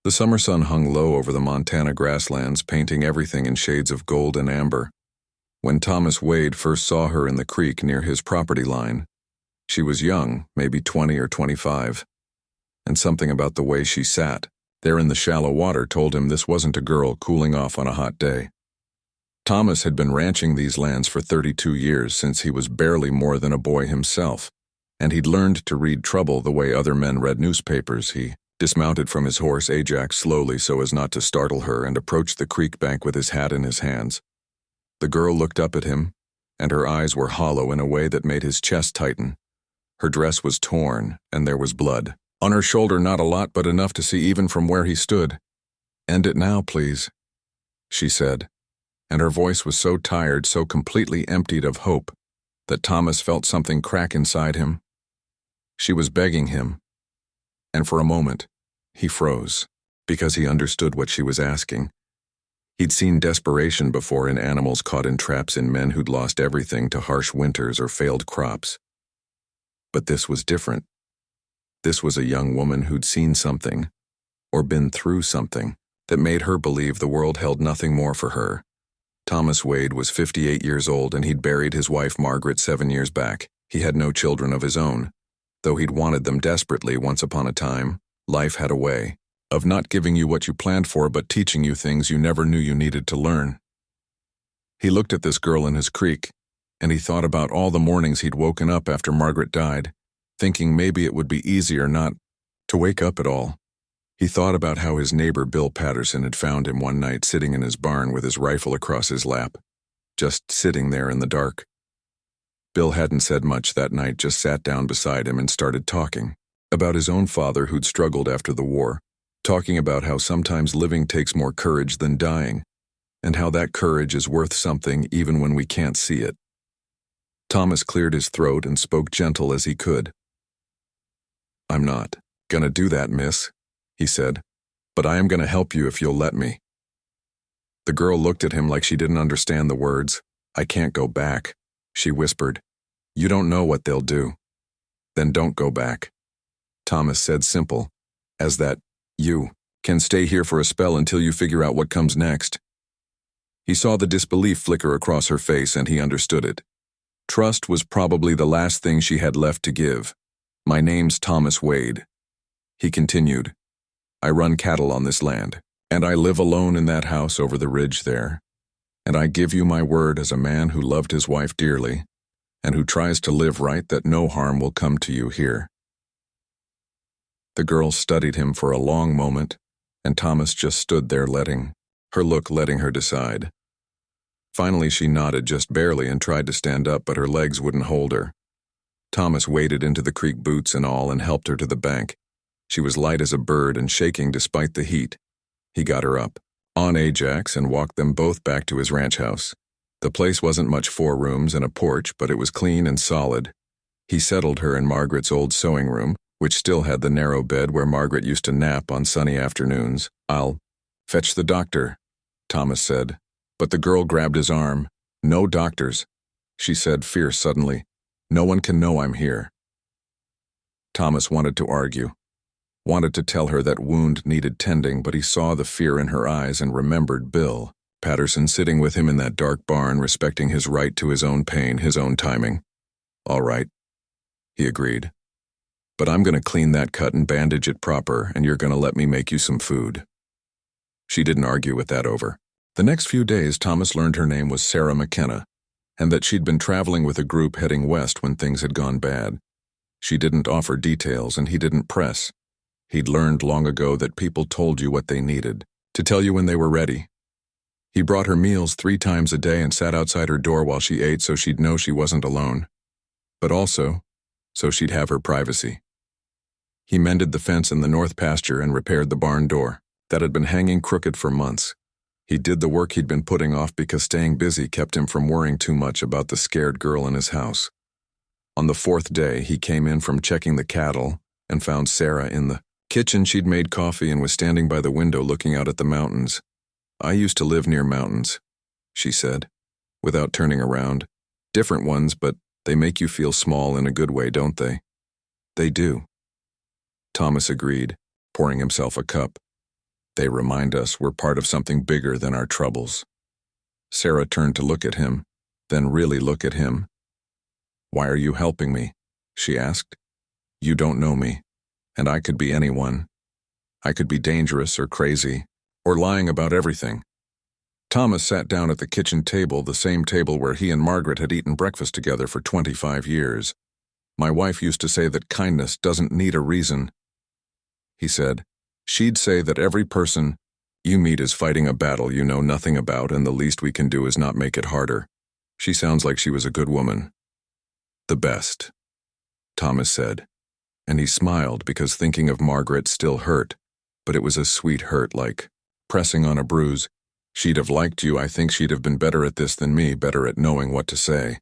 The summer sun hung low over the Montana grasslands, painting everything in shades of gold and amber. When Thomas Wade first saw her in the creek near his property line, she was young, maybe 20 or 25, and something about the way she sat there in the shallow water told him this wasn't a girl cooling off on a hot day. Thomas had been ranching these lands for 32 years since he was barely more than a boy himself, and he'd learned to read trouble the way other men read newspapers. He dismounted from his horse Ajax slowly so as not to startle her and approached the creek bank with his hat in his hands. The girl looked up at him, and her eyes were hollow in a way that made his chest tighten. Her dress was torn, and there was blood. On her shoulder, not a lot, but enough to see even from where he stood. "End it now, please," she said, and her voice was so tired, so completely emptied of hope, that Thomas felt something crack inside him. She was begging him, and for a moment, he froze, because he understood what she was asking. He'd seen desperation before in animals caught in traps, in men who'd lost everything to harsh winters or failed crops. But this was different. This was a young woman who'd seen something, or been through something, that made her believe the world held nothing more for her. Thomas Wade was 58 years old, and he'd buried his wife Margaret 7 years back. He had no children of his own. Though he'd wanted them desperately once upon a time, life had a way of not giving you what you planned for, but teaching you things you never knew you needed to learn. He looked at this girl in his creek, and he thought about all the mornings he'd woken up after Margaret died, thinking maybe it would be easier not to wake up at all. He thought about how his neighbor Bill Patterson had found him one night sitting in his barn with his rifle across his lap, just sitting there in the dark. Bill hadn't said much that night, just sat down beside him and started talking about his own father who'd struggled after the war, talking about how sometimes living takes more courage than dying, and how that courage is worth something even when we can't see it. Thomas cleared his throat and spoke gentle as he could. "I'm not gonna do that, miss," he said, "but I am gonna help you if you'll let me." The girl looked at him like she didn't understand the words. "I can't go back," she whispered. "You don't know what they'll do." "Then don't go back," Thomas said, simple as that. "You can stay here for a spell until you figure out what comes next." He saw the disbelief flicker across her face, and he understood it. Trust was probably the last thing she had left to give. "My name's Thomas Wade," he continued. "I run cattle on this land, and I live alone in that house over the ridge there. And I give you my word as a man who loved his wife dearly, and who tries to live right, that no harm will come to you here." The girl studied him for a long moment, and Thomas just stood there letting her decide. Finally she nodded just barely and tried to stand up, but her legs wouldn't hold her. Thomas waded into the creek, boots and all, and helped her to the bank. She was light as a bird and shaking despite the heat. He got her up on Ajax and walked them both back to his ranch house. The place wasn't much, 4 rooms and a porch, but it was clean and solid. He settled her in Margaret's old sewing room, which still had the narrow bed where Margaret used to nap on sunny afternoons. "I'll fetch the doctor," Thomas said, but the girl grabbed his arm. "No doctors," she said, fierce suddenly. "No one can know I'm here." Thomas wanted to argue, wanted to tell her that wound needed tending, but he saw the fear in her eyes and remembered Bill Patterson sitting with him in that dark barn, respecting his right to his own pain, his own timing. "All right," he agreed. "But I'm going to clean that cut and bandage it proper, and you're going to let me make you some food." She didn't argue with that over. The next few days, Thomas learned her name was Sarah McKenna, and that she'd been traveling with a group heading west when things had gone bad. She didn't offer details, and he didn't press. He'd learned long ago that people told you what they needed, to tell you when they were ready. He brought her meals 3 times a day and sat outside her door while she ate so she'd know she wasn't alone, but also so she'd have her privacy. He mended the fence in the north pasture and repaired the barn door that had been hanging crooked for months. He did the work he'd been putting off because staying busy kept him from worrying too much about the scared girl in his house. On the 4th day, he came in from checking the cattle and found Sarah in the kitchen. She'd made coffee and was standing by the window looking out at the mountains. "I used to live near mountains," she said, without turning around. "Different ones, but they make you feel small in a good way, don't they?" "They do," Thomas agreed, pouring himself a cup. They remind us we're part of something bigger than our troubles. Sarah turned to look at him, then really look at him. "Why are you helping me?" she asked. "You don't know me, and I could be anyone. I could be dangerous or crazy, or lying about everything." Thomas sat down at the kitchen table, the same table where he and Margaret had eaten breakfast together for 25 years. "My wife used to say that kindness doesn't need a reason," he said. "She'd say that every person you meet is fighting a battle you know nothing about, and the least we can do is not make it harder. She sounds like she was a good woman." "The best," Thomas said, and he smiled because thinking of Margaret still hurt, but it was a sweet hurt, like pressing on a bruise. "She'd have liked you. I think she'd have been better at this than me, better at knowing what to say."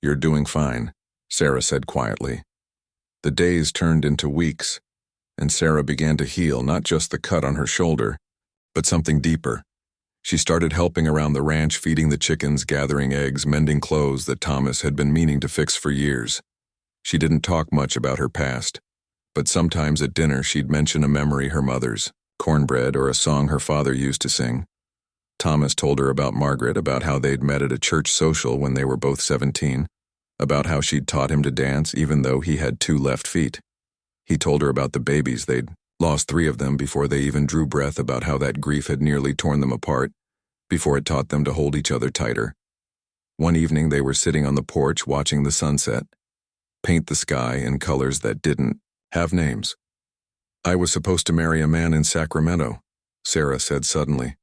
"You're doing fine," Sarah said quietly. The days turned into weeks, and Sarah began to heal, not just the cut on her shoulder, but something deeper. She started helping around the ranch, feeding the chickens, gathering eggs, mending clothes that Thomas had been meaning to fix for years. She didn't talk much about her past, but sometimes at dinner she'd mention a memory her mother's, cornbread, or a song her father used to sing. Thomas told her about Margaret, about how they'd met at a church social when they were both 17, about how she'd taught him to dance even though he had 2 left feet. He told her about the babies. They'd lost 3 of them before they even drew breath, about how that grief had nearly torn them apart, before it taught them to hold each other tighter. One evening they were sitting on the porch watching the sunset, paint the sky in colors that didn't have names. "I was supposed to marry a man in Sacramento," Sarah said suddenly.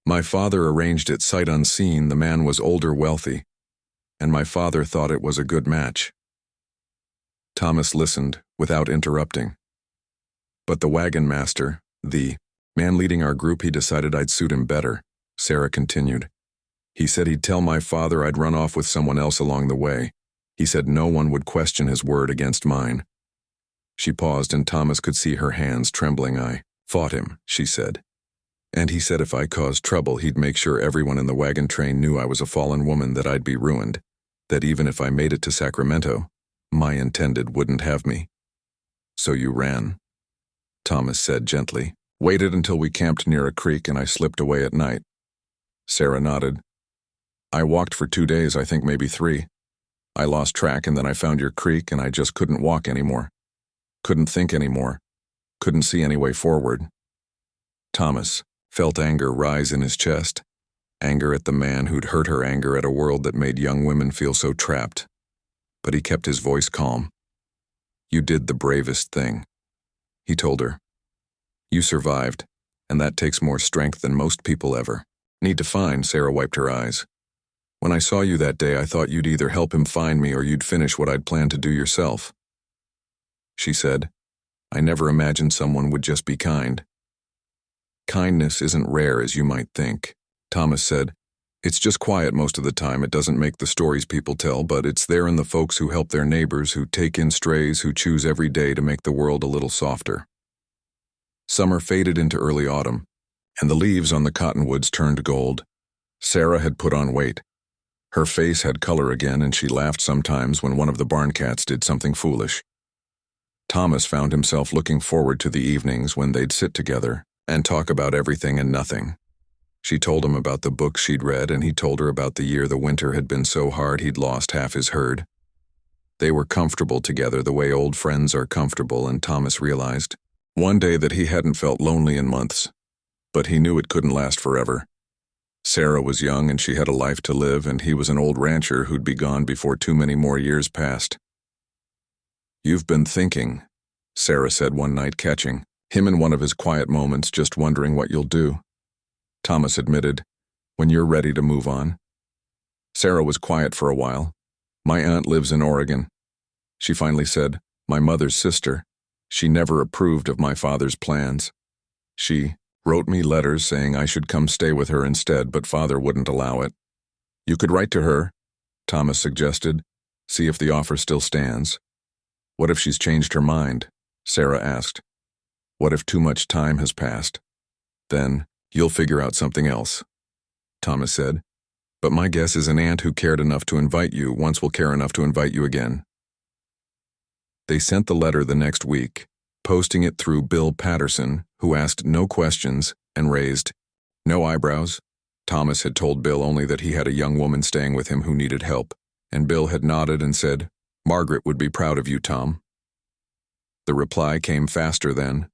"My father arranged it sight unseen. The man was older, wealthy, and my father thought it was a good match." Thomas listened without interrupting. "But the wagon master, the man leading our group, he decided I'd suit him better," Sarah continued. "He said he'd tell my father I'd run off with someone else along the way. He said no one would question his word against mine." She paused, and Thomas could see her hands trembling. "I fought him," she said. "And he said if I caused trouble, he'd make sure everyone in the wagon train knew I was a fallen woman, that I'd be ruined, that even if I made it to Sacramento, my intended wouldn't have me." "So you ran," Thomas said gently. "Waited until we camped near a creek and I slipped away at night." Sarah nodded. "I walked for 2 days, I think maybe 3. I lost track, and then I found your creek and I just couldn't walk anymore. Couldn't think anymore. Couldn't see any way forward." Thomas felt anger rise in his chest. Anger at the man who'd hurt her, anger at a world that made young women feel so trapped. But he kept his voice calm. "You did the bravest thing," he told her. "You survived, and that takes more strength than most people ever need to find." Sarah wiped her eyes. "When I saw you that day, I thought you'd either help him find me or you'd finish what I'd planned to do yourself." She said, "I never imagined someone would just be kind." "Kindness isn't rare as you might think," Thomas said. "It's just quiet most of the time. It doesn't make the stories people tell, but it's there in the folks who help their neighbors, who take in strays, who choose every day to make the world a little softer." Summer faded into early autumn, and the leaves on the cottonwoods turned gold. Sarah had put on weight. Her face had color again, and she laughed sometimes when one of the barn cats did something foolish. Thomas found himself looking forward to the evenings when they'd sit together and talk about everything and nothing. She told him about the books she'd read, and he told her about the year the winter had been so hard he'd lost half his herd. They were comfortable together the way old friends are comfortable, and Thomas realized one day that he hadn't felt lonely in months, but he knew it couldn't last forever. Sarah was young and she had a life to live, and he was an old rancher who'd be gone before too many more years passed. "You've been thinking," Sarah said one night, catching him in one of his quiet moments, "just wondering what you'll do." Thomas admitted, "When you're ready to move on." Sarah was quiet for a while. "My aunt lives in Oregon," she finally said. "My mother's sister. She never approved of my father's plans. She wrote me letters saying I should come stay with her instead, but father wouldn't allow it." "You could write to her," Thomas suggested. "See if the offer still stands." "What if she's changed her mind?" Sarah asked. "What if too much time has passed?" "Then you'll figure out something else," Thomas said. "But my guess is an aunt who cared enough to invite you once will care enough to invite you again." They sent the letter the next week, posting it through Bill Patterson, who asked no questions and raised no eyebrows. Thomas had told Bill only that he had a young woman staying with him who needed help, and Bill had nodded and said, "Margaret would be proud of you, Tom." The reply came faster then,